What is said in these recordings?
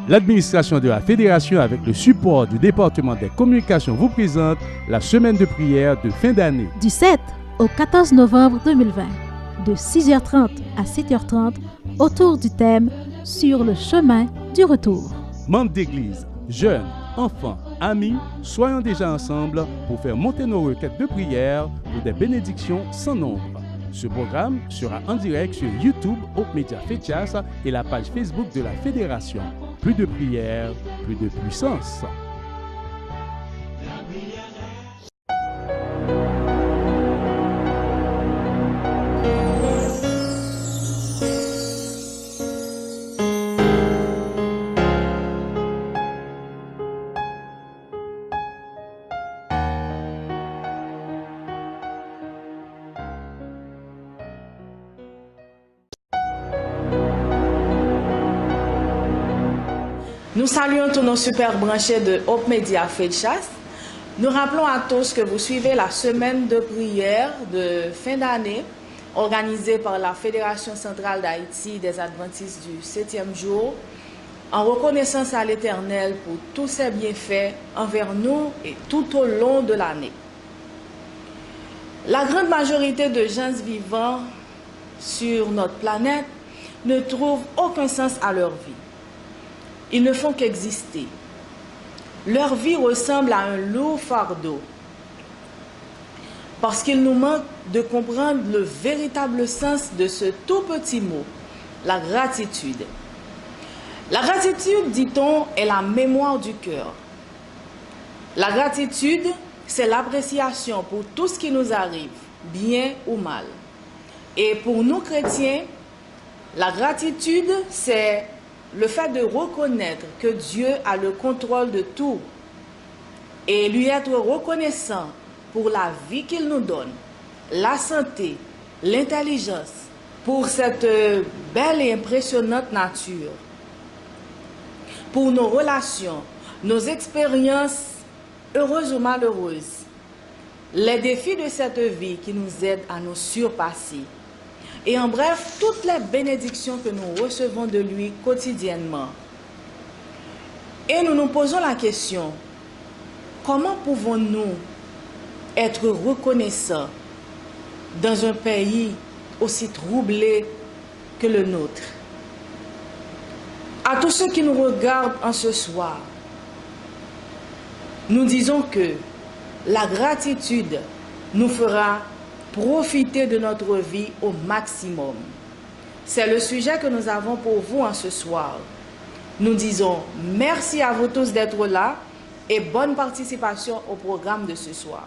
L'administration de la Fédération, avec le support du département des communications, vous présente la semaine de prière de fin d'année. Du 7 au 14 novembre 2020, de 6h30 à 7h30, autour du thème « Sur le chemin du retour ». Membres d'église, jeunes, enfants, amis, soyons déjà ensemble pour faire monter nos requêtes de prière pour des bénédictions sans nombre. Ce programme sera en direct sur YouTube, Hope Media Fetias et la page Facebook de la Fédération. Plus de prière, plus de puissance. Nous saluons tous nos super branchés de Hope Media Fetias. Nous rappelons à tous que vous suivez la semaine de prière de fin d'année organisée par la Fédération centrale d'Haïti des Adventistes du 7e jour, en reconnaissance à l'Éternel pour tous ses bienfaits envers nous et tout au long de l'année. La grande majorité de gens vivants sur notre planète ne trouvent aucun sens à leur vie. Ils ne font qu'exister. Leur vie ressemble à un lourd fardeau. Parce qu'il nous manque de comprendre le véritable sens de ce tout petit mot, la gratitude. La gratitude, dit-on, est la mémoire du cœur. La gratitude, c'est l'appréciation pour tout ce qui nous arrive, bien ou mal. Et pour nous chrétiens, la gratitude, c'est le fait de reconnaître que Dieu a le contrôle de tout et lui être reconnaissant pour la vie qu'il nous donne, la santé, l'intelligence, pour cette belle et impressionnante nature, pour nos relations, nos expériences heureuses ou malheureuses, les défis de cette vie qui nous aident à nous surpasser. Et en bref, toutes les bénédictions que nous recevons de lui quotidiennement. Et nous nous posons la question, comment pouvons-nous être reconnaissants dans un pays aussi troublé que le nôtre? À tous ceux qui nous regardent en ce soir, nous disons que la gratitude nous fera profiter de notre vie au maximum. C'est le sujet que nous avons pour vous en ce soir. Nous disons merci à vous tous d'être là et bonne participation au programme de ce soir.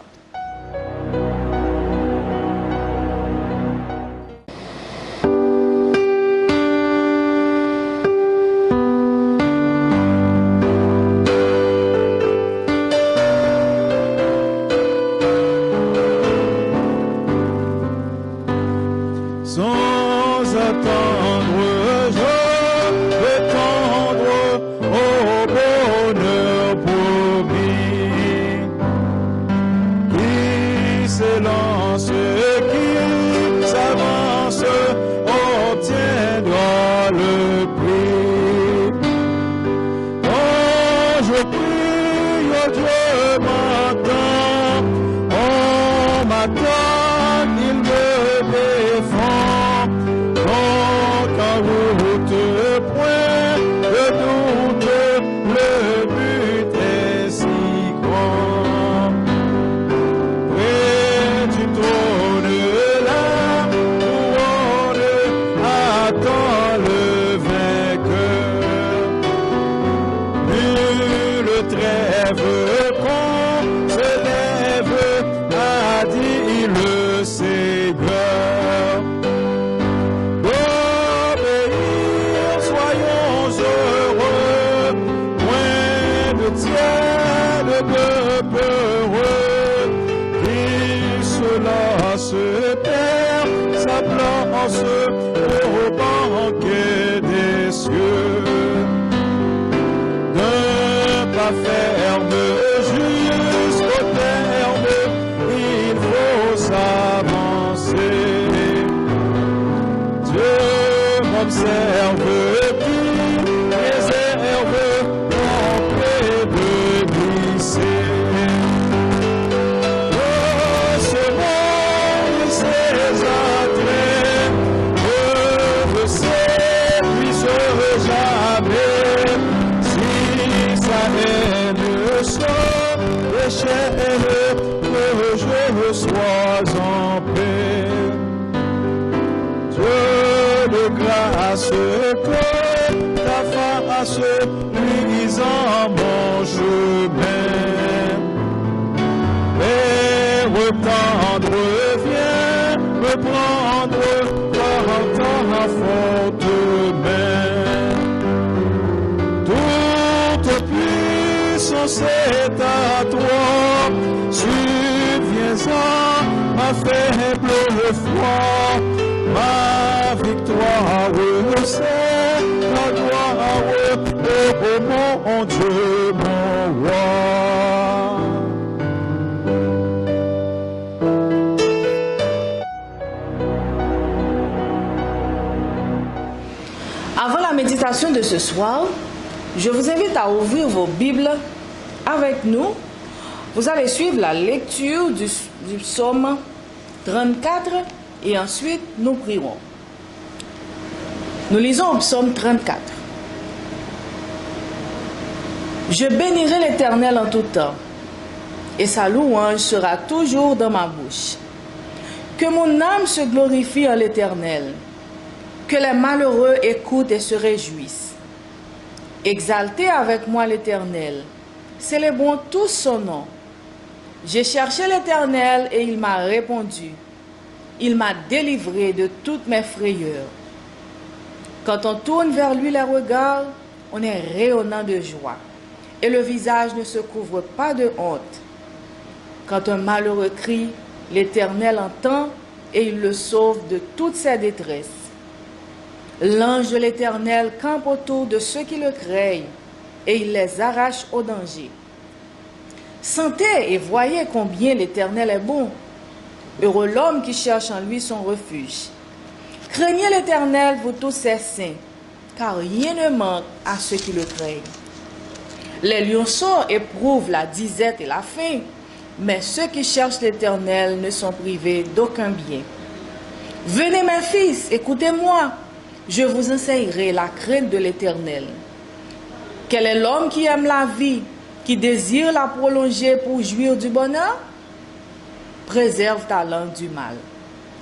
Soyons que ta face luise en mon chemin. Et retendre, viens me prendre par ta forte main. Toute puissance est à toi, subviens à ma faible foi, ma victoire, c'est la gloire, oh mon Dieu, mon roi. Avant la méditation de ce soir, je vous invite à ouvrir vos Bibles avec nous. Vous allez suivre la lecture du psaume 34 et ensuite nous prierons. Nous lisons au psaume 34. Je bénirai l'Éternel en tout temps, et sa louange sera toujours dans ma bouche. Que mon âme se glorifie en l'Éternel, que les malheureux écoutent et se réjouissent. Exaltez avec moi l'Éternel, célébrons tous son nom. J'ai cherché l'Éternel et il m'a répondu. Il m'a délivré de toutes mes frayeurs. Quand on tourne vers lui les regards, on est rayonnant de joie et le visage ne se couvre pas de honte. Quand un malheureux crie, l'Éternel entend et il le sauve de toutes ses détresses. L'ange de l'Éternel campe autour de ceux qui le craignent et il les arrache au danger. Sentez et voyez combien l'Éternel est bon. Heureux l'homme qui cherche en lui son refuge. Craignez l'Éternel, vous tous ses saints, car rien ne manque à ceux qui le craignent. Les lionceaux éprouvent la disette et la faim, mais ceux qui cherchent l'Éternel ne sont privés d'aucun bien. Venez mes fils, écoutez-moi, je vous enseignerai la crainte de l'Éternel. Quel est l'homme qui aime la vie, qui désire la prolonger pour jouir du bonheur? Préserve ta langue du mal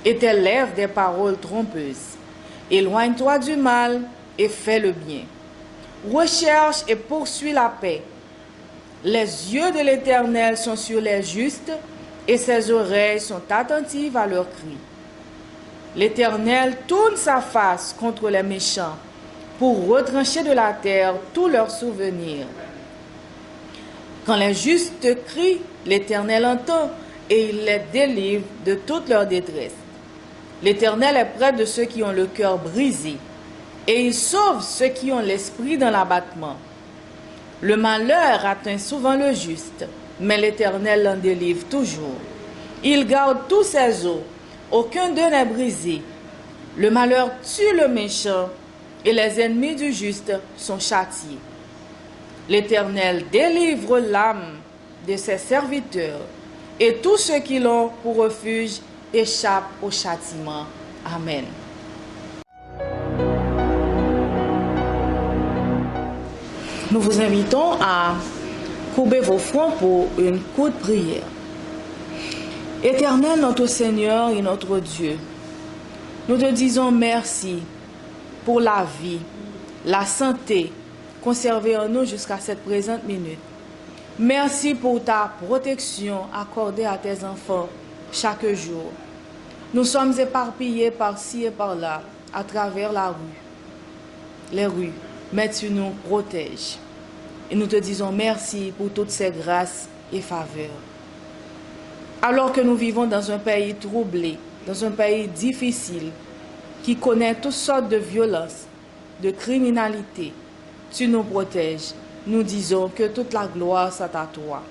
et tes lèvres des paroles trompeuses. Éloigne-toi du mal et fais le bien. Recherche et poursuis la paix. Les yeux de l'Éternel sont sur les justes et ses oreilles sont attentives à leurs cris. L'Éternel tourne sa face contre les méchants pour retrancher de la terre tous leurs souvenirs. Quand les justes crient, l'Éternel entend et il les délivre de toute leur détresse. L'Éternel est près de ceux qui ont le cœur brisé et il sauve ceux qui ont l'esprit dans l'abattement. Le malheur atteint souvent le juste, mais l'Éternel l'en délivre toujours. Il garde tous ses os, aucun d'eux n'est brisé. Le malheur tue le méchant et les ennemis du juste sont châtiés. L'Éternel délivre l'âme de ses serviteurs et tous ceux qui l'ont pour refuge échappent au châtiment. Amen. Nous vous invitons à courber vos fronts pour une courte prière. Éternel, notre Seigneur et notre Dieu, nous te disons merci pour la vie, la santé conservée en nous jusqu'à cette présente minute. Merci pour ta protection accordée à tes enfants chaque jour. Nous sommes éparpillés par-ci et par-là, à travers les rues, mais tu nous protèges. Et nous te disons merci pour toutes ces grâces et faveurs. Alors que nous vivons dans un pays troublé, dans un pays difficile, qui connaît toutes sortes de violences, de criminalité, tu nous protèges. Nous disons que toute la gloire soit à toi.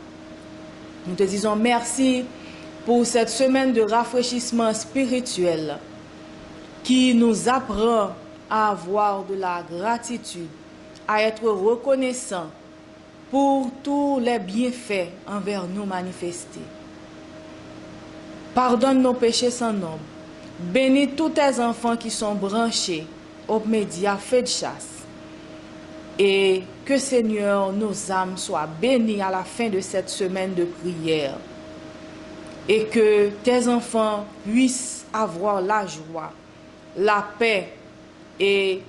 Nous te disons merci pour cette semaine de rafraîchissement spirituel qui nous apprend à avoir de la gratitude, à être reconnaissant pour tous les bienfaits envers nous manifestés. Pardonne nos péchés sans nombre. Bénis tous tes enfants qui sont branchés aux médias Feu de chasse. Et que, Seigneur, nos âmes soient bénies à la fin de cette semaine de prière. Et que tes enfants puissent avoir la joie, la paix et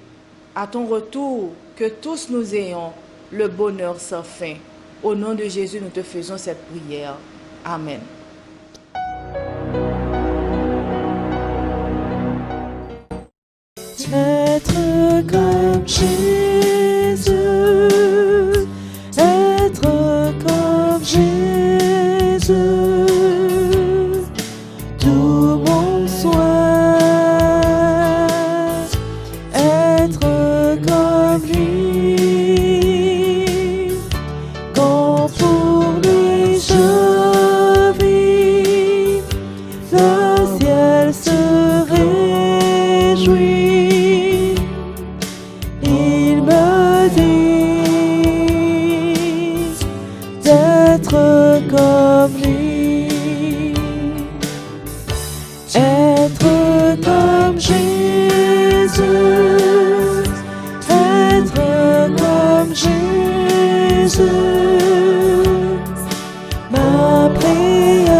à ton retour, que tous nous ayons le bonheur sans fin. Au nom de Jésus, nous te faisons cette prière. Amen. Être comme Jésus, être comme Jésus, tout mon souhait, être comme lui, quand pour lui je vis, le ciel se réjouit. Il me dit d'être comme lui, être comme Jésus, être comme Jésus, ma prière,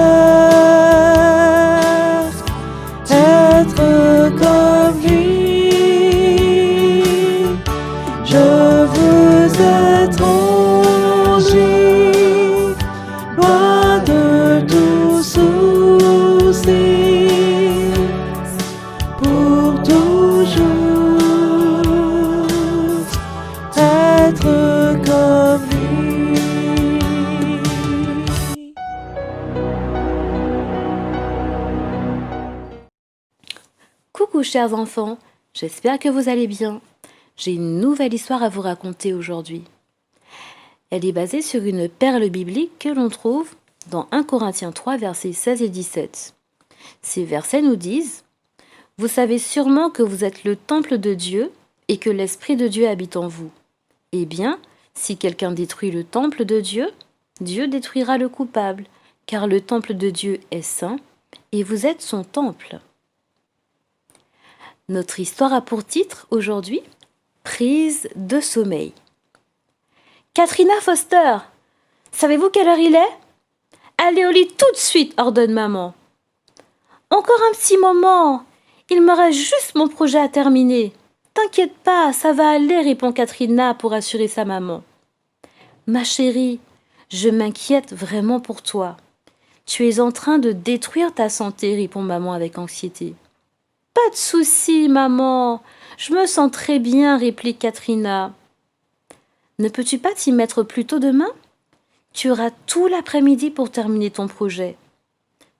être comme lui. Je veux être en Jésus, loin de tout souci, pour toujours être comme lui. Coucou chers enfants, j'espère que vous allez bien. J'ai une nouvelle histoire à vous raconter aujourd'hui. Elle est basée sur une perle biblique que l'on trouve dans 1 Corinthiens 3, versets 16 et 17. Ces versets nous disent « Vous savez sûrement que vous êtes le temple de Dieu et que l'Esprit de Dieu habite en vous. Eh bien, si quelqu'un détruit le temple de Dieu, Dieu détruira le coupable, car le temple de Dieu est saint et vous êtes son temple. » Notre histoire a pour titre aujourd'hui Prise de sommeil. Katrina Foster, savez-vous quelle heure il est? Allez au lit tout de suite, ordonne maman. Encore un petit moment, il me reste juste mon projet à terminer. T'inquiète pas, ça va aller, répond Katrina pour assurer sa maman. Ma chérie, je m'inquiète vraiment pour toi. Tu es en train de détruire ta santé, répond maman avec anxiété. Pas de souci, maman. Je me sens très bien, réplique Katrina. Ne peux-tu pas t'y mettre plus tôt demain? Tu auras tout l'après-midi pour terminer ton projet.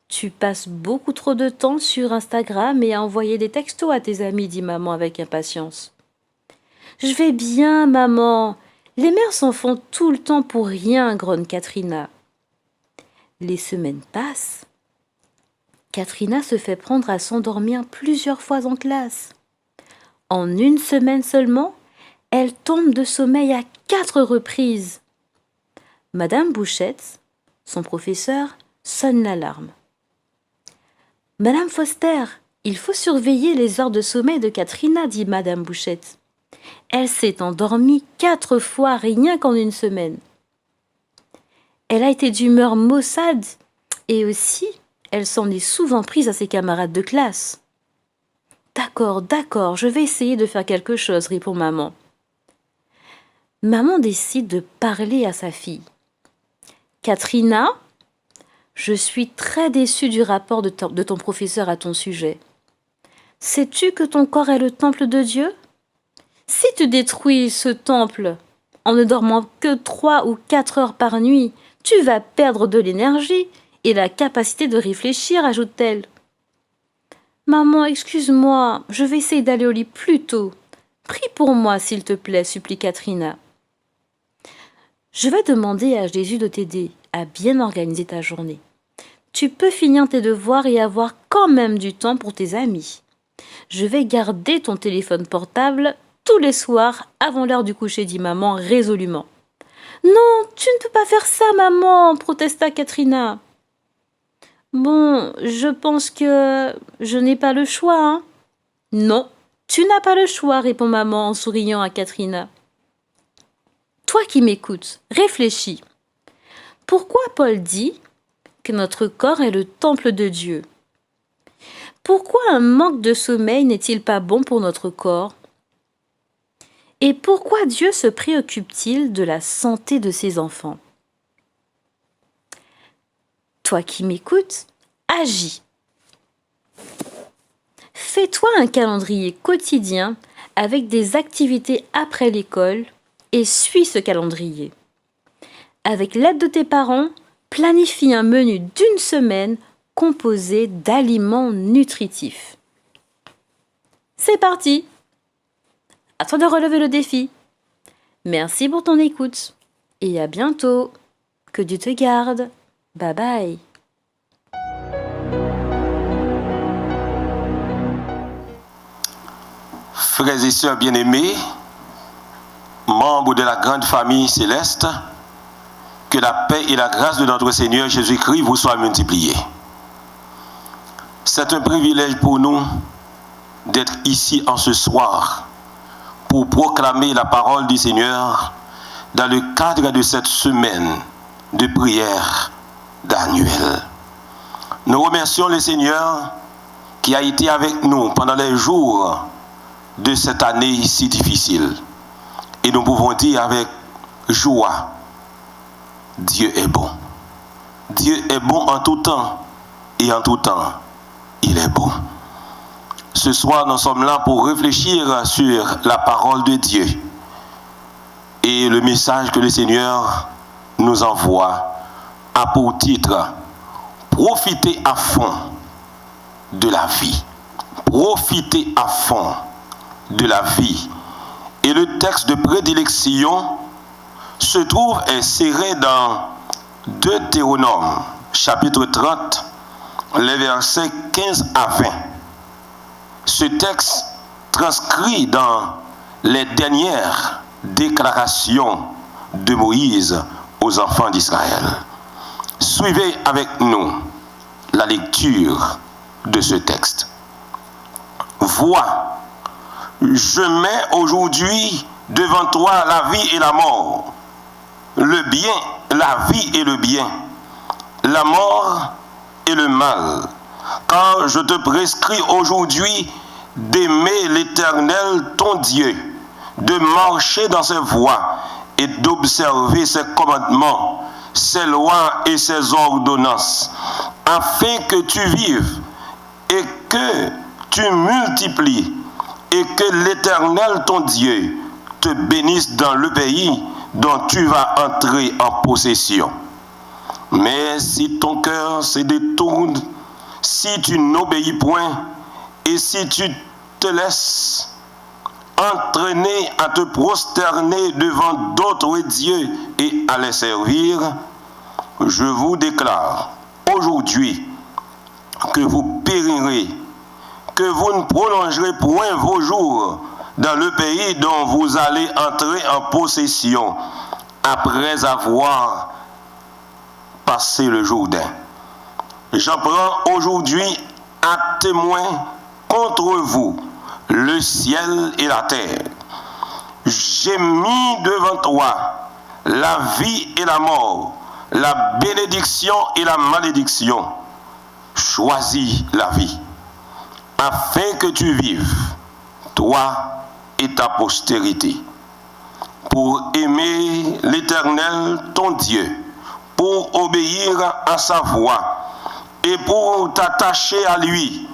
Tu passes beaucoup trop de temps sur Instagram et à envoyer des textos à tes amis, dit maman avec impatience. Je vais bien, maman. Les mères s'en font tout le temps pour rien, grogne Katrina. Les semaines passent. Katrina se fait prendre à s'endormir plusieurs fois en classe. En une semaine seulement, elle tombe de sommeil à 4 reprises. Madame Bouchette, son professeur, sonne l'alarme. « Madame Foster, il faut surveiller les heures de sommeil de Katrina, dit Madame Bouchette. Elle s'est endormie 4 fois rien qu'en une semaine. Elle a été d'humeur maussade et aussi, elle s'en est souvent prise à ses camarades de classe. D'accord, je vais essayer de faire quelque chose, répond maman. Maman décide de parler à sa fille. Katrina, je suis très déçue du rapport de ton professeur à ton sujet. Sais-tu que ton corps est le temple de Dieu? Si tu détruis ce temple en ne dormant que 3 ou 4 heures par nuit, tu vas perdre de l'énergie et la capacité de réfléchir, ajoute-t-elle. Maman, excuse-moi, je vais essayer d'aller au lit plus tôt. Prie pour moi, s'il te plaît, supplie Katrina. Je vais demander à Jésus de t'aider à bien organiser ta journée. Tu peux finir tes devoirs et avoir quand même du temps pour tes amis. Je vais garder ton téléphone portable tous les soirs avant l'heure du coucher, dit maman résolument. Non, tu ne peux pas faire ça, maman, protesta Katrina. Bon, je pense que je n'ai pas le choix, hein. Non, tu n'as pas le choix, répond maman en souriant à Katrina. Toi qui m'écoutes, réfléchis. Pourquoi Paul dit que notre corps est le temple de Dieu? Pourquoi un manque de sommeil n'est-il pas bon pour notre corps? Et pourquoi Dieu se préoccupe-t-il de la santé de ses enfants? Toi qui m'écoutes, agis. Fais-toi un calendrier quotidien avec des activités après l'école et suis ce calendrier. Avec l'aide de tes parents, planifie un menu d'une semaine composé d'aliments nutritifs. C'est parti! À toi de relever le défi. Merci pour ton écoute et à bientôt. Que Dieu te garde. Bye bye. Frères et sœurs bien-aimés, membres de la grande famille céleste, que la paix et la grâce de notre Seigneur Jésus-Christ vous soient multipliées. C'est un privilège pour nous d'être ici en ce soir pour proclamer la parole du Seigneur dans le cadre de cette semaine de prière d'annuel. Nous remercions le Seigneur qui a été avec nous pendant les jours de cette année si difficile. Et nous pouvons dire avec joie, Dieu est bon. Dieu est bon en tout temps et en tout temps, il est bon. Ce soir, nous sommes là pour réfléchir sur la parole de Dieu et le message que le Seigneur nous envoie a pour titre « Profitez à fond de la vie ». Profitez à fond de la vie. Et le texte de prédilection se trouve inséré dans Deutéronome, chapitre 30, les versets 15 à 20. Ce texte transcrit dans les dernières déclarations de Moïse aux enfants d'Israël. Suivez avec nous la lecture de ce texte. Vois, je mets aujourd'hui devant toi la vie et la mort, le bien, la vie et le bien, la mort et le mal. Car je te prescris aujourd'hui d'aimer l'Éternel ton Dieu, de marcher dans ses voies et d'observer ses commandements, ses lois et ses ordonnances, afin que tu vives et que tu multiplies et que l'Éternel ton Dieu te bénisse dans le pays dont tu vas entrer en possession. Mais si ton cœur se détourne, si tu n'obéis point et si tu te laisses entraîner à te prosterner devant d'autres dieux et à les servir, je vous déclare aujourd'hui que vous périrez, que vous ne prolongerez point vos jours dans le pays dont vous allez entrer en possession après avoir passé le Jourdain. J'en prends aujourd'hui à témoin contre vous le ciel et la terre. J'ai mis devant toi la vie et la mort, la bénédiction et la malédiction. Choisis la vie, afin que tu vives, toi et ta postérité, pour aimer l'Éternel ton Dieu, pour obéir à sa voix et pour t'attacher à lui,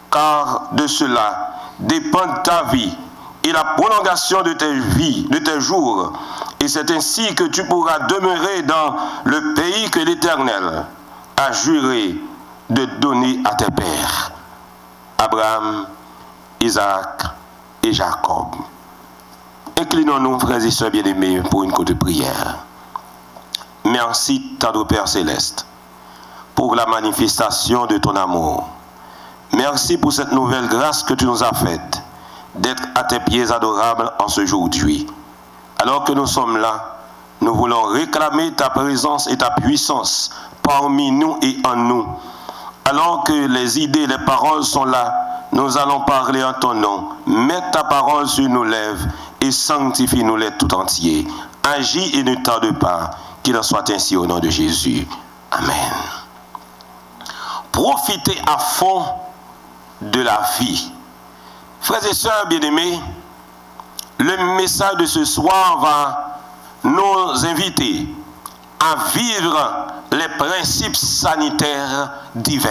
car de cela dépend ta vie et la prolongation de tes jours, et c'est ainsi que tu pourras demeurer dans le pays que l'Éternel a juré de donner à tes pères, Abraham, Isaac et Jacob. Inclinons-nous, frères et sœurs bien-aimés, pour une courte prière. Merci, tendre Père céleste, pour la manifestation de ton amour. Merci pour cette nouvelle grâce que tu nous as faite, d'être à tes pieds adorables en ce jour-ci. Alors que nous sommes là, nous voulons réclamer ta présence et ta puissance parmi nous et en nous. Alors que les idées, les paroles sont là, nous allons parler en ton nom. Mets ta parole sur nos lèvres et sanctifie-nous-les tout entiers. Agis et ne tarde pas, qu'il en soit ainsi au nom de Jésus. Amen. Profitez à fond de la vie. Frères et sœurs bien-aimés, le message de ce soir va nous inviter à vivre les principes sanitaires divins.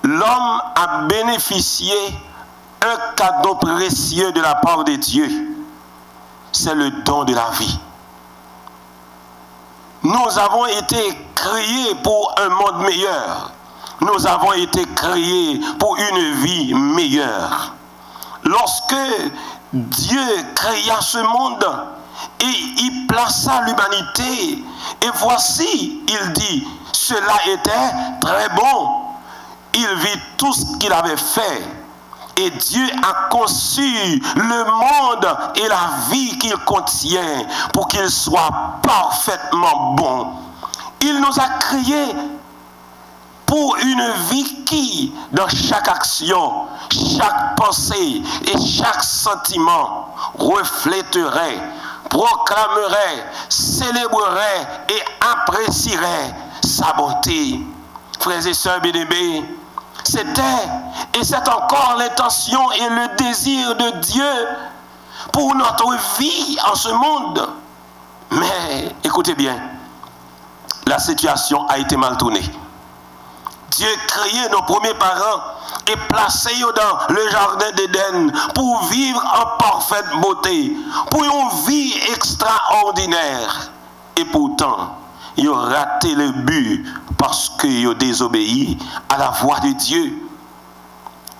L'homme a bénéficié un cadeau précieux de la part de Dieu. C'est le don de la vie. Nous avons été créés pour un monde meilleur. Nous avons été créés pour une vie meilleure. Lorsque Dieu créa ce monde et il plaça l'humanité, et voici, il dit, cela était très bon. Il vit tout ce qu'il avait fait. Et Dieu a conçu le monde et la vie qu'il contient pour qu'il soit parfaitement bon. Il nous a créés pour une vie qui, dans chaque action, chaque pensée et chaque sentiment, reflèterait, proclamerait, célébrerait et apprécierait sa bonté. Frères et sœurs bien-aimés, c'était et c'est encore l'intention et le désir de Dieu pour notre vie en ce monde. Mais écoutez bien, la situation a été mal tournée. Dieu créait nos premiers parents et plaçait eux dans le jardin d'Éden pour vivre en parfaite beauté, pour une vie extraordinaire. Et pourtant, ils ont raté le but parce qu'ils ont désobéi à la voix de Dieu.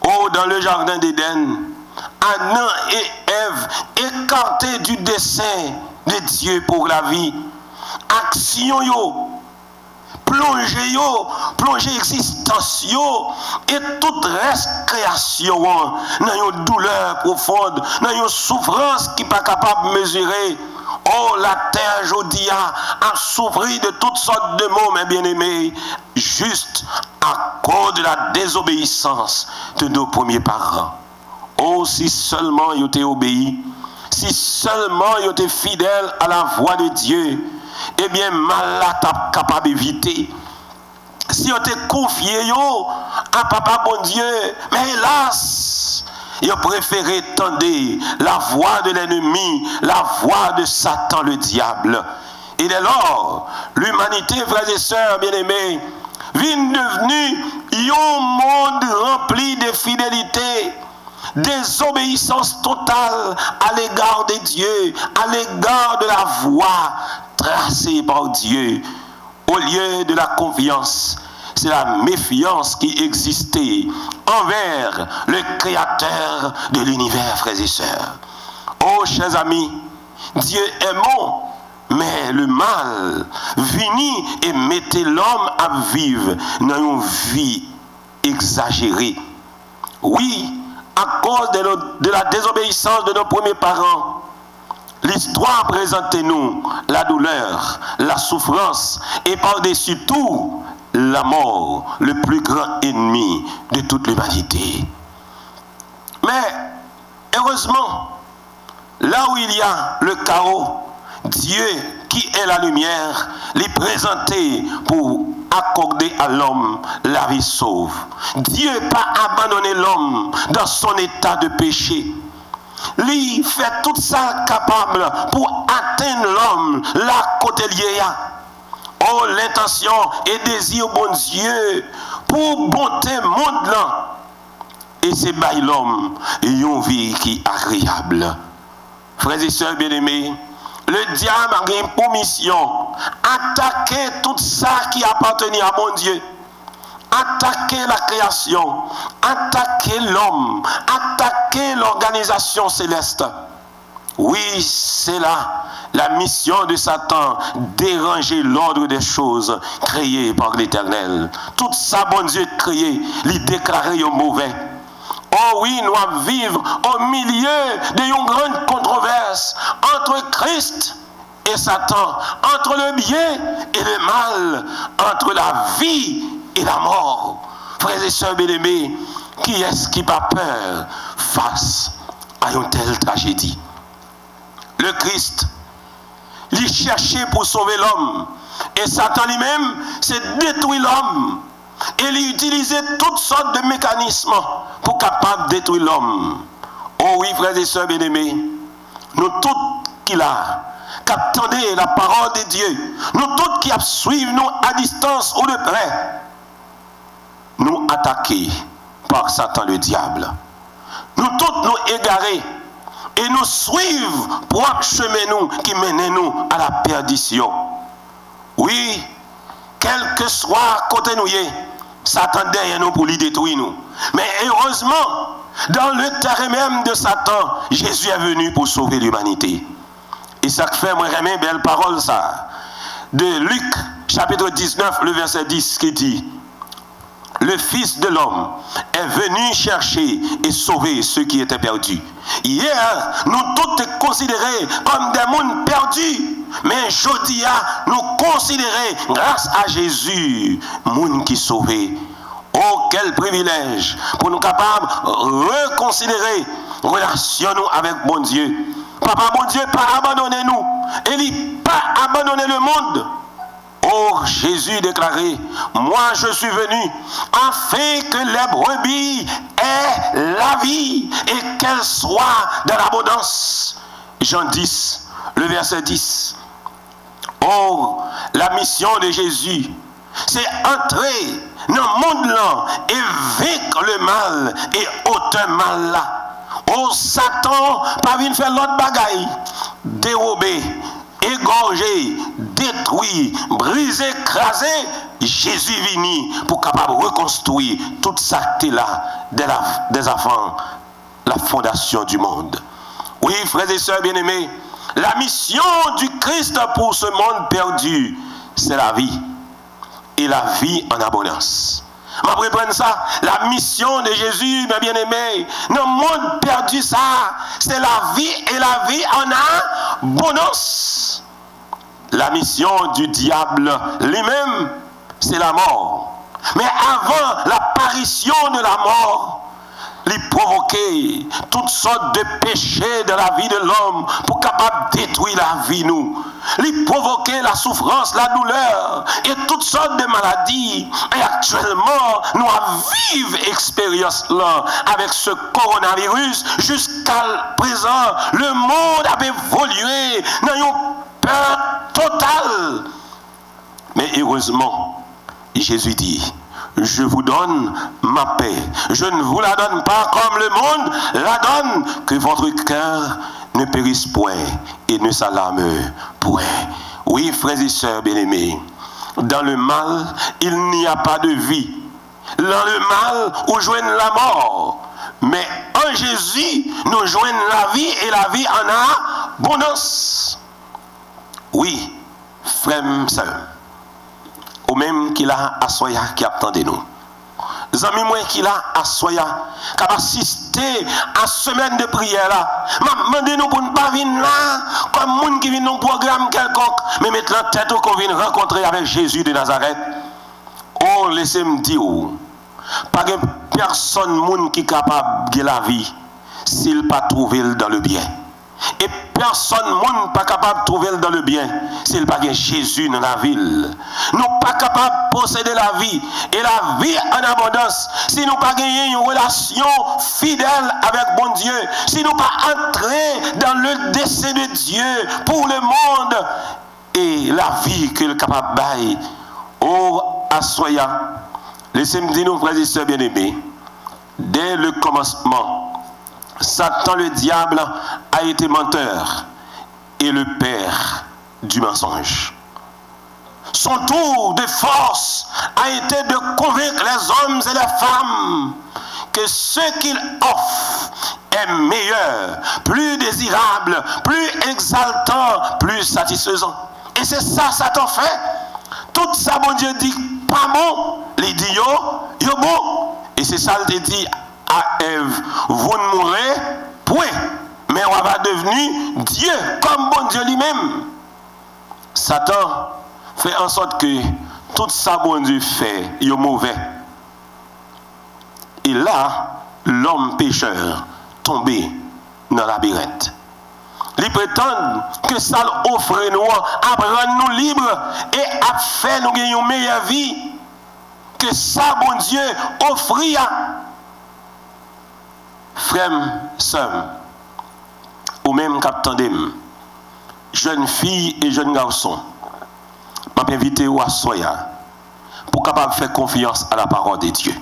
Oh, dans le jardin d'Éden, Adam et Ève, écartés du dessein de Dieu pour la vie, action yo, plonger existence yo, et toute reste création dans une douleur profonde, dans une souffrance qui n'est pas capable de mesurer. Oh, la terre aujourd'hui a souffert de toutes sortes de maux, mes bien-aimés, juste à cause de la désobéissance de nos premiers parents. Oh, si seulement ils étaient obéis, si seulement ils étaient fidèles à la voix de Dieu, eh bien, mal là, t'as capable d'éviter. Si on était confié à Papa bon Dieu, mais hélas, ils ont préféré tendre la voix de l'ennemi, la voix de Satan, le diable. Et dès lors, l'humanité, frères et sœurs bien-aimés, vient devenue un monde rempli de fidélité, désobéissance totale à l'égard de Dieu, à l'égard de la voie tracée par Dieu. Au lieu de la confiance, c'est la méfiance qui existait envers le Créateur de l'univers, frères et sœurs. Oh, chers amis, Dieu est bon, mais le mal venit et mettait l'homme à vivre dans une vie exagérée. Oui, à cause de la désobéissance de nos premiers parents, l'histoire présente-nous la douleur, la souffrance et par-dessus tout, la mort, le plus grand ennemi de toute l'humanité. Mais, heureusement, là où il y a le chaos, Dieu, qui est la lumière, l'est présenté pour accorder à l'homme la vie sauve. Dieu n'a pas abandonné l'homme dans son état de péché. Lui fait tout ça capable pour atteindre l'homme là côté lié. Oh, l'intention et désir bon Dieu pour bonté monde là. Et c'est by l'homme une vie qui est agréable. Frères et sœurs bien-aimés, le diable a une pour mission attaquer tout ça qui appartenait à mon Dieu. Attaquer la création, attaquer l'homme, attaquer l'organisation céleste. Oui, c'est là la mission de Satan, déranger l'ordre des choses créées par l'Éternel. Tout ça, bon Dieu créé, lui déclarer au mauvais. Oh oui, nous allons vivre au milieu d'une grande controverse entre Christ et Satan, entre le bien et le mal, entre la vie et la mort. Frères et sœurs bien-aimés, qui est-ce qui n'a pas peur face à une telle tragédie? Le Christ, il cherchait pour sauver l'homme. Et Satan lui-même, c'est détruire l'homme. Et il utilisait toutes sortes de mécanismes pour capable de détruire l'homme. Oh oui, frères et sœurs bien-aimés, nous tous qui là, qui attendez la parole de Dieu, nous tous qui suivons nous à distance ou de près, nous attaqués par Satan le diable. Nous tous nous égarés et nous suivons pour un chemin nous qui mène nous à la perdition. Oui, quel que soit côté nous, Satan derrière nous pour lui détruire nous. Mais heureusement, dans le terrain même de Satan, Jésus est venu pour sauver l'humanité. Et ça fait, moi, j'aime belle parole, ça. De Luc, chapitre 19, le verset 10, qui dit: le Fils de l'homme est venu chercher et sauver ceux qui étaient perdus. Hier, nous tous étaient considérés comme des mondes perdus. Mais aujourd'hui, nous considérons, grâce à Jésus, monde qui sauvés. Oh, quel privilège pour nous capables de reconsidérer relation avec bon Dieu. Papa, bon Dieu, pas abandonner nous. Et il pas abandonner le monde. Oh, Jésus déclaré: moi je suis venu afin que les brebis aient la vie et qu'elles soient dans l'abondance. Jean 10, le verset 10. Oh, la mission de Jésus, c'est entrer dans le monde là et vaincre le mal et ôter mal là. Oh, Satan, pas venir faire l'autre bagaille, dérober, égorger, détruire, briser, écraser. Jésus venu pour capable reconstruire toute ça qui est là des enfants, la fondation du monde. Oui, frères et sœurs bien-aimés, la mission du Christ pour ce monde perdu, c'est la vie. Et la vie en abondance. On va reprendre ça. La mission de Jésus, mes bien-aimés, dans le monde perdu, ça, c'est la vie et la vie en abondance. La mission du diable lui-même, c'est la mort. Mais avant l'apparition de la mort, il provoquait toutes sortes de péchés dans la vie de l'homme pour capable de détruire la vie nous. Il provoquait la souffrance, la douleur et toutes sortes de maladies. Et actuellement, nous avons vive expérience là avec ce coronavirus. Jusqu'à présent, le monde a évolué dans une peur totale. Mais heureusement, Jésus dit: je vous donne ma paix. Je ne vous la donne pas comme le monde la donne. Que votre cœur ne périsse point et ne s'alarme point. Oui, frères et sœurs bien-aimés, dans le mal, il n'y a pas de vie. Dans le mal, on joigne la mort. Mais en Jésus, nous joignons la vie et la vie en abondance. Oui, frères et sœurs, ou même qu'il a à Soya qui attendait nous. Amis moi qui a à Soya qui a assisté à semaine de prière là. M'a demandé nous pour ne pas venir là comme monde qui vient dans un programme quelconque, mais mettre la tête qu'on vient rencontrer avec Jésus de Nazareth. Oh, laissez-moi dire, pas de personne monde qui est capable de la vie s'il pas trouvé dans le bien. Et personne monde pas capable de trouver dans le bien s'il pas Jésus dans la ville. Nous pas capable de posséder la vie et la vie en abondance si nous pas gagner une relation fidèle avec bon Dieu, si nous pas entrer dans le dessein de Dieu pour le monde et la vie qu'il est capable de bailler. Oh, Assoya, laissez-moi dire nous, frères et sœurs bien-aimés, dès le commencement, Satan le diable a été menteur et le père du mensonge. Son tour de force a été de convaincre les hommes et les femmes que ce qu'il offre est meilleur, plus désirable, plus exaltant, plus satisfaisant. Et c'est ça Satan fait. Tout ça, bon Dieu dit pas bon, il dit yo bon. Et c'est ça il dit à Ève, vous ne mourrez point, mais on va devenir Dieu comme bon Dieu lui-même. Satan fait en sorte que tout ça bon Dieu fait, il est mauvais. Et là, l'homme pécheur tombé dans la labyrinthe. Ils prétendent que ça offre nous, à rendre nous libres et à faire nous gagner une meilleure vie que ça bon Dieu offre. Frères, sœurs, ou même captandem, jeunes filles et jeunes garçons, m'a invité à soya pour capable faire confiance à la parole de Dieu.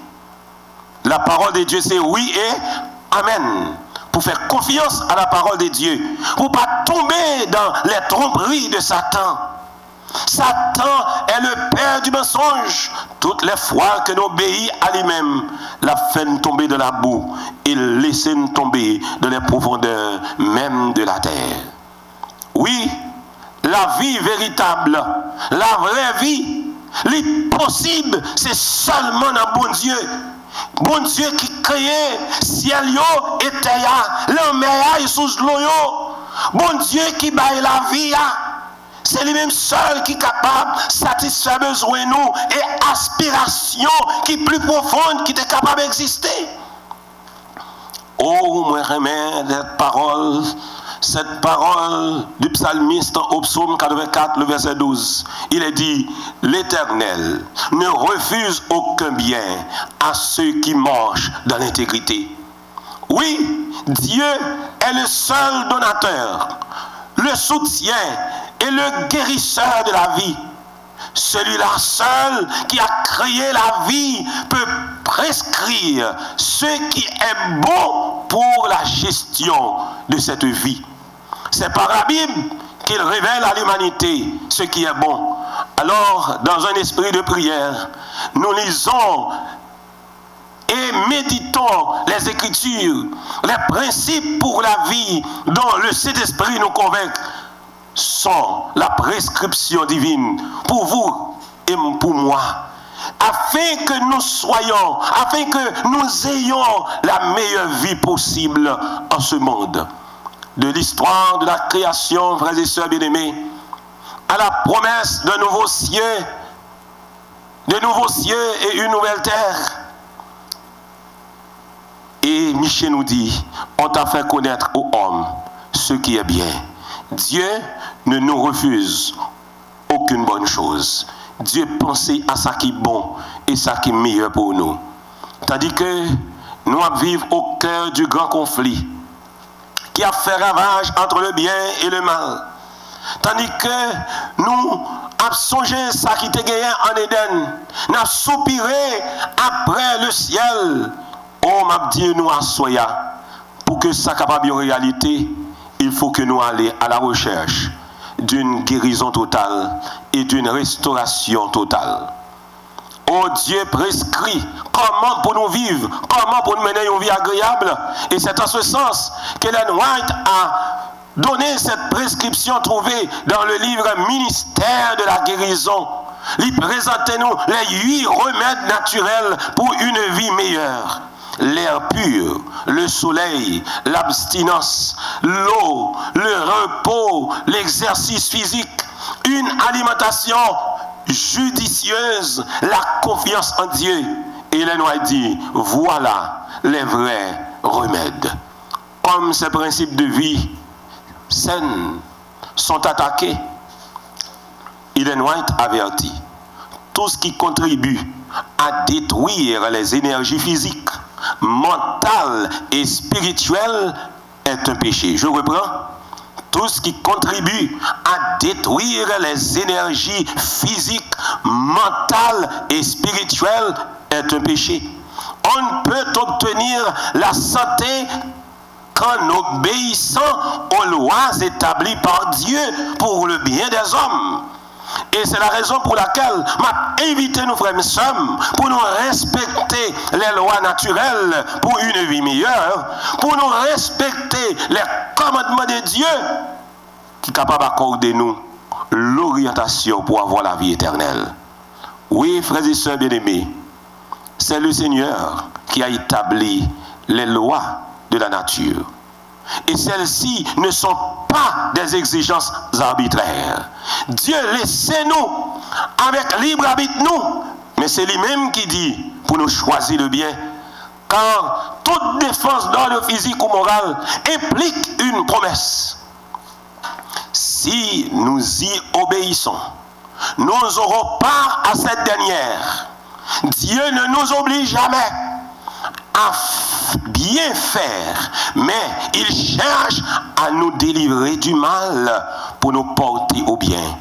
La parole de Dieu, c'est oui et amen. Pour faire confiance à la parole de Dieu, pour ne pas tomber dans les tromperies de Satan. Satan est le père du mensonge. Toutes les fois que nous obéissons à lui-même, la fait nous tomber de la boue et laisser nous tomber dans les profondeurs même de la terre. Oui, la vie véritable, la vraie vie, l'impossible, c'est seulement dans bon Dieu. Bon Dieu qui crée ciel et terre, la mer et sous l'eau. Bon Dieu qui baille la vie. C'est lui-même seul qui est capable de satisfaire besoin nous et aspiration qui est plus profonde qui est capable d'exister. Oh, moi remets cette parole du psalmiste au psaume 84, le verset 12. Il est dit, l'Éternel ne refuse aucun bien à ceux qui marchent dans l'intégrité. Oui, Dieu est le seul donateur, le soutien et le guérisseur de la vie. Celui-là seul qui a créé la vie peut prescrire ce qui est bon pour la gestion de cette vie. C'est par la Bible qu'il révèle à l'humanité ce qui est bon. Alors, dans un esprit de prière, nous lisons et méditons les Écritures, les principes pour la vie dont le Saint-Esprit nous convainc sont la prescription divine pour vous et pour moi, afin que nous soyons, afin que nous ayons la meilleure vie possible en ce monde. De l'histoire de la création, frères et sœurs bien-aimés, à la promesse d'un nouveau ciel, de nouveaux cieux et une nouvelle terre. Et Michée nous dit, on t'a fait connaître aux hommes ce qui est bien. Dieu ne nous refuse aucune bonne chose. Dieu pense à ce qui est bon et ce qui est meilleur pour nous. Tandis que nous vivons au cœur du grand conflit qui a fait ravage entre le bien et le mal. Tandis que nous avons songé ce qui était gagné en Éden, nous avons soupiré après le ciel. Oh, m'a dit nous à soya, pour que ça capable en réalité, il faut que nous allions à la recherche d'une guérison totale et d'une restauration totale. Oh, Dieu prescrit comment pour nous vivre, comment pour nous mener une vie agréable. Et c'est en ce sens qu'Ellen White a donné cette prescription trouvée dans le livre Ministère de la guérison. Il présente nous les 8 remèdes naturels pour une vie meilleure. L'air pur, le soleil, l'abstinence, l'eau, le repos, l'exercice physique, une alimentation judicieuse, la confiance en Dieu. Et Ellen White dit, voilà les vrais remèdes. Comme ces principes de vie saine sont attaqués, Ellen White avertit, tout ce qui contribue à détruire les énergies physiques, mentales et spirituelles est un péché. Je reprends. Tout ce qui contribue à détruire les énergies physiques, mentales et spirituelles est un péché. On ne peut obtenir la santé qu'en obéissant aux lois établies par Dieu pour le bien des hommes. Et c'est la raison pour laquelle m'a invité nos frères et sœurs pour nous respecter les lois naturelles pour une vie meilleure, pour nous respecter les commandements de Dieu qui est capable d'accorder nous l'orientation pour avoir la vie éternelle. Oui, frères et sœurs bien-aimés, c'est le Seigneur qui a établi les lois de la nature. Et celles-ci ne sont pas des exigences arbitraires. Dieu laissez-nous avec libre arbitre nous, mais c'est lui-même qui dit pour nous choisir le bien. Car toute défense d'ordre physique ou moral implique une promesse. Si nous y obéissons, nous aurons part à cette dernière. Dieu ne nous oblige jamais à bien faire, mais il cherche à nous délivrer du mal pour nous porter au bien.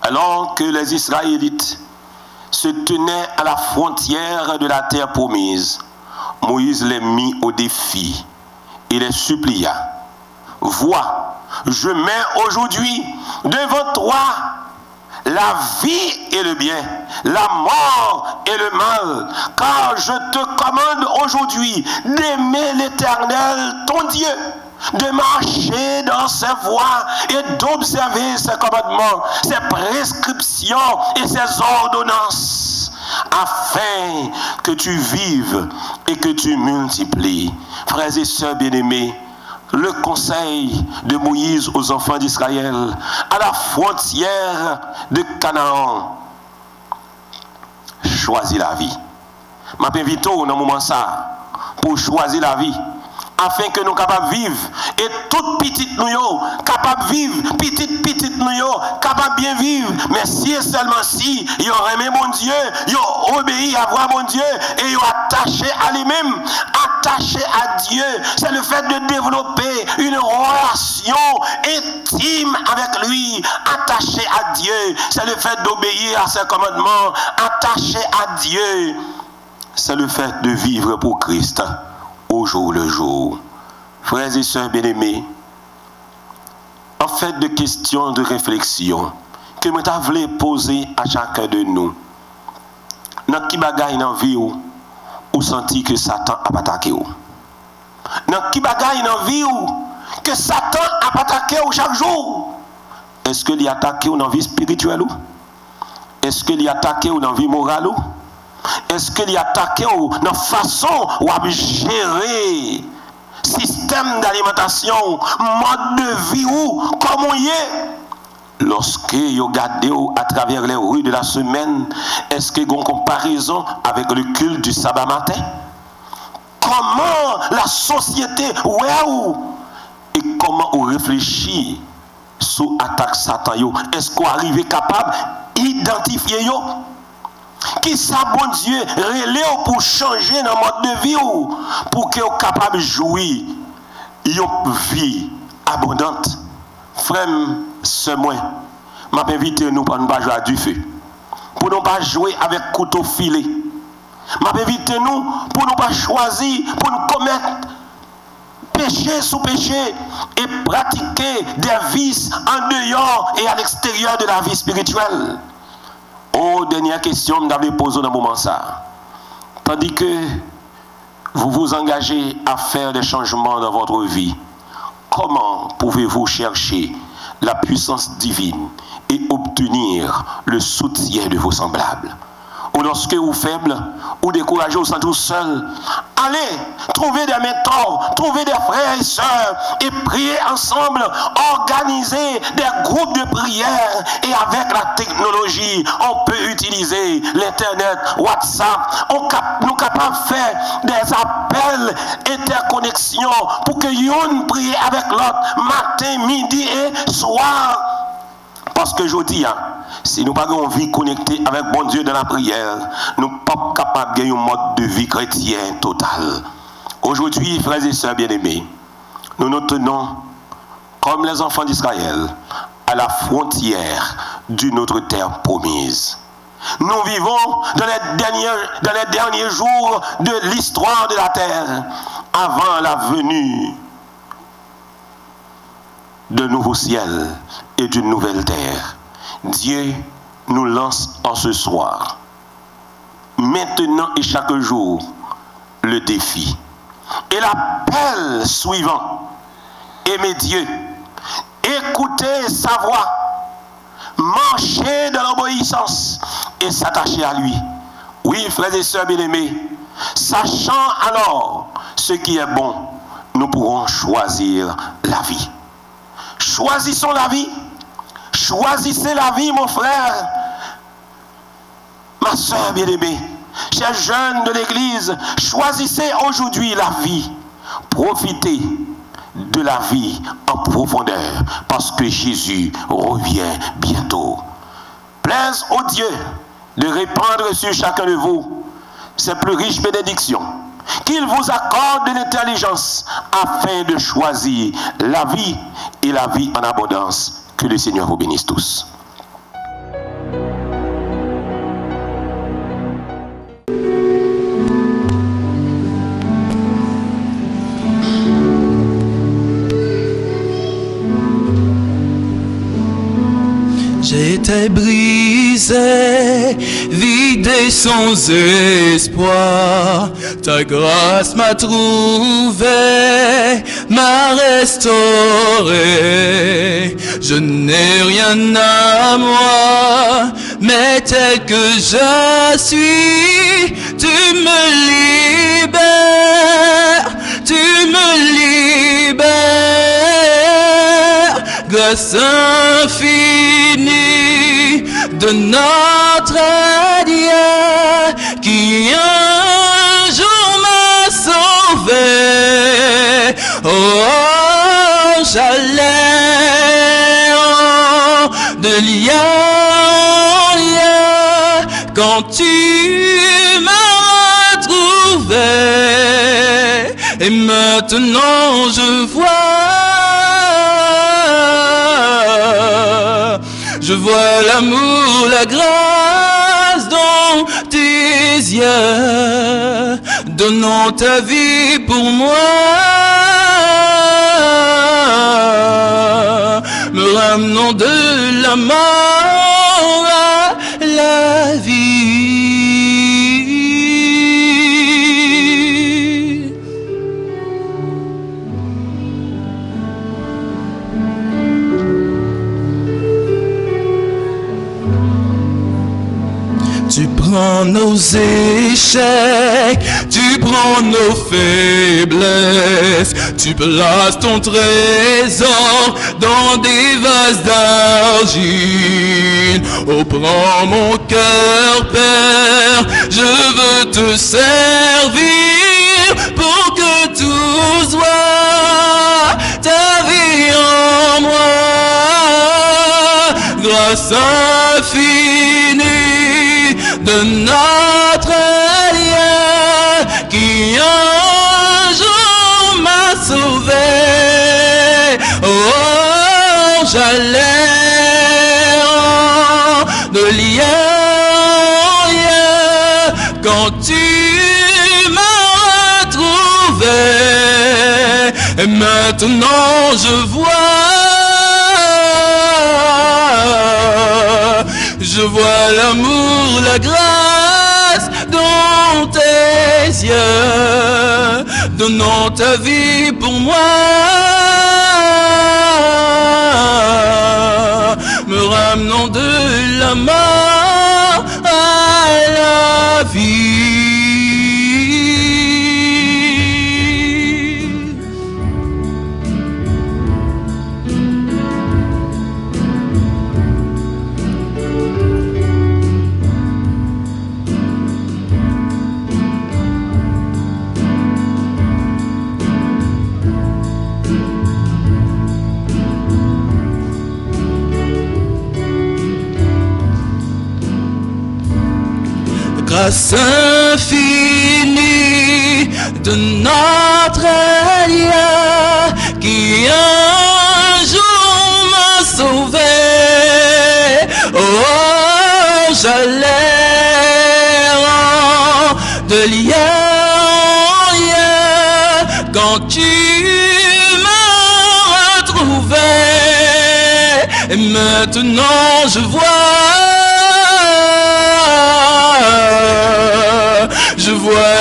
Alors que les Israélites se tenaient à la frontière de la terre promise, Moïse les mit au défi et les supplia. Vois, je mets aujourd'hui devant toi la vie et le bien, la mort et le mal, car je te commande aujourd'hui d'aimer l'Éternel, ton Dieu, de marcher dans ses voies et d'observer ses commandements, ses prescriptions et ses ordonnances, afin que tu vives et que tu multiplies. Frères et sœurs bien-aimés, le conseil de Moïse aux enfants d'Israël à la frontière de Canaan: choisis la vie. Je m'invite dans le moment ça pour choisir la vie, afin que nous capables de vivre, et toute petite nous capable de vivre, petite nous capable bien vivre, mais si et seulement si ils ont aimé mon Dieu, ils ont obéi à voir mon Dieu, et ils ont attaché à lui-même, attaché à Dieu. C'est le fait de développer une relation intime avec lui, attaché à Dieu. C'est le fait d'obéir à ses commandements, attaché à Dieu. C'est le fait de vivre pour Christ au jour le jour. Frères et sœurs bien-aimés, en fait de questions de réflexion que je voulais poser à chacun de nous. Dans qui bagaille dans la vie ou senti que Satan a attaqué ou? Dans qui bagaille dans la vie que Satan a attaqué chaque jour? Est-ce qu'il a attaqué dans la vie spirituelle ou? Est-ce qu'il a attaqué dans la vie morale ou? Est-ce qu'il a attaqué dans la façon où à gérer système d'alimentation, mode de vie ou comment il est? Lorsque vous regardez à travers les rues de la semaine, est-ce qu'il y a une comparaison avec le culte du sabbat matin? Comment la société et comment on réfléchit sur l'attaque Satan? Est-ce qu'on arrive capable d'identifier yo? Qui ça, bon Dieu, relève pour changer dans mode de vie ou pour que vous capable de jouir une vie abondante? Frère, c'est moi. Je m'invite nous pour ne pas jouer à du feu, pour ne pas jouer avec couteau filé. Je m'invite nous pour ne pas choisir, pour nous commettre péché sous péché et pratiquer des vices en dehors et à l'extérieur de la vie spirituelle. Oh, dernière question que je m'avais posée dans le moment ça. Tandis que vous vous engagez à faire des changements dans votre vie, comment pouvez-vous chercher la puissance divine et obtenir le soutien de vos semblables? Ou lorsque vous faibles, ou découragés, ou sentez seul, allez trouver des mentors, trouver des frères et sœurs et prier ensemble, organiser des groupes de prière. Et avec la technologie, on peut utiliser l'internet, WhatsApp, nous sommes capables de faire des appels, interconnexion pour que l'on prie avec l'autre matin, midi et soir. Parce que je dis, si nous n'avons pas une vie connectée avec bon Dieu dans la prière, nous ne sommes pas capables de gagner un mode de vie chrétien total. Aujourd'hui, frères et sœurs bien-aimés, nous nous tenons comme les enfants d'Israël à la frontière d'une autre terre promise. Nous vivons dans les derniers jours de l'histoire de la terre, avant la venue d'un nouveau ciel et d'une nouvelle terre. Dieu nous lance en ce soir, maintenant et chaque jour, le défi. Et l'appel suivant: aimer Dieu, écouter sa voix, marcher dans l'obéissance et s'attacher à lui. Oui, frères et sœurs bien-aimés, sachant alors ce qui est bon, nous pourrons choisir la vie. Choisissons la vie. Choisissez la vie, mon frère, ma soeur bien-aimée, chers jeunes de l'église, choisissez aujourd'hui la vie. Profitez de la vie en profondeur, parce que Jésus revient bientôt. Plaise au Dieu de répandre sur chacun de vous ses plus riches bénédictions, qu'il vous accorde de l'intelligence afin de choisir la vie et la vie en abondance. Que le Seigneur vous bénisse tous. J'étais brisé, vidé sans espoir. Ta grâce m'a trouvé, m'a restauré. Je n'ai rien à moi, mais tel que je suis, tu me libères, tu me libères. Grâce infinie de notre Dieu qui un jour m'a sauvé. Oh, j'allais de lien en lien quand tu m'as retrouvé. Et maintenant je vois l'amour, la grâce dans tes yeux, donnant ta vie pour moi, me ramenant de la mort à la vie. Tu prends nos échecs, tu prends nos faiblesses, tu places ton trésor dans des vases d'argile. Oh, prends mon cœur, Père, je veux te servir pour que tout soit ta vie en moi. Grâce infinie de notre lien qui un jour m'a sauvé. Oh, j'allais de lien en lien quand tu m'as retrouvé. Et maintenant je vois l'amour, la grâce dans tes yeux, donnant ta vie pour moi, me ramenant de la mort à la vie. Grâce infinie de notre lien qui un jour m'a sauvé. Oh, j'allais de lien en lien quand tu m'as retrouvé. Et maintenant je vois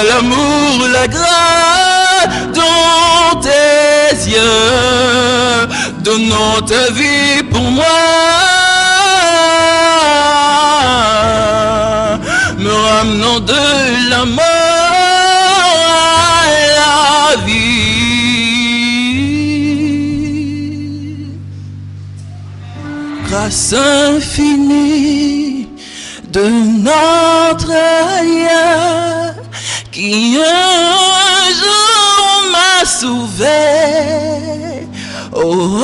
l'amour, la grâce dans tes yeux, donnant ta vie pour moi, me ramenant de la mort à la vie. Grâce infinie de notre lien qui un jour m'a sauvé. Oh,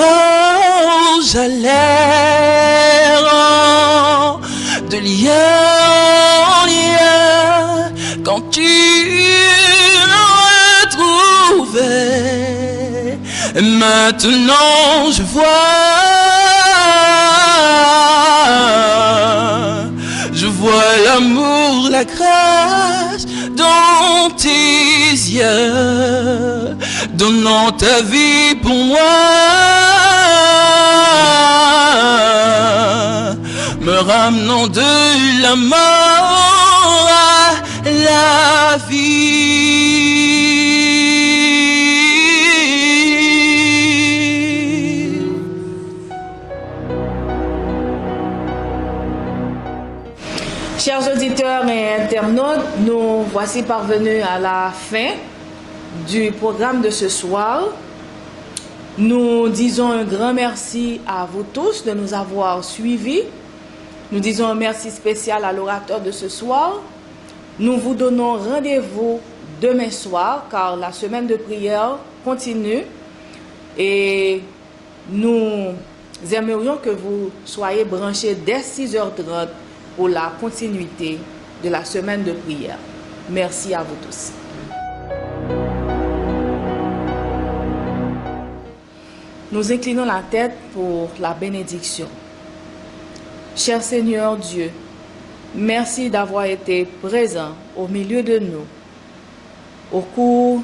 j'allais de lien en lien quand tu m'as Et maintenant je vois l'amour, la grâce dans tes yeux, donnant ta vie pour moi, me ramenant de la mort à la vie. Chers auditeurs et internautes, nous voici parvenus à la fin du programme de ce soir. Nous disons un grand merci à vous tous de nous avoir suivis. Nous disons un merci spécial à l'orateur de ce soir. Nous vous donnons rendez-vous demain soir car la semaine de prière continue et nous aimerions que vous soyez branchés dès 6h30 pour la continuité de la semaine de prière. Merci à vous tous. Nous inclinons la tête pour la bénédiction. Cher Seigneur Dieu, merci d'avoir été présent au milieu de nous au cours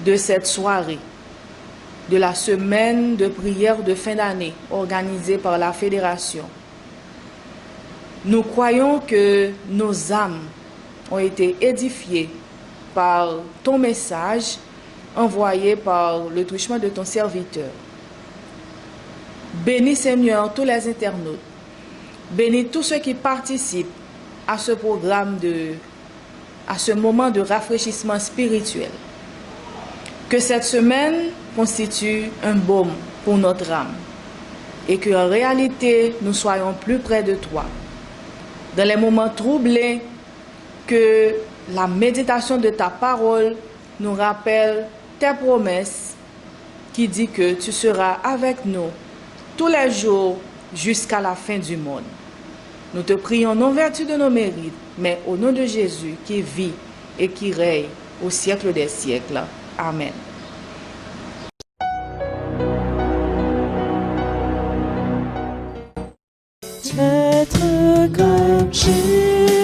de cette soirée, de la semaine de prière de fin d'année organisée par la Fédération. Nous croyons que nos âmes ont été édifiées par ton message envoyé par le truchement de ton serviteur. Bénis Seigneur tous les internautes. Bénis tous ceux qui participent à ce programme, à ce moment de rafraîchissement spirituel. Que cette semaine constitue un baume pour notre âme et qu'en réalité nous soyons plus près de toi. Dans les moments troublés, que la méditation de ta parole nous rappelle tes promesses qui dit que tu seras avec nous tous les jours jusqu'à la fin du monde. Nous te prions non vertu de nos mérites, mais au nom de Jésus qui vit et qui règne au siècle des siècles. Amen. Être comme Jésus.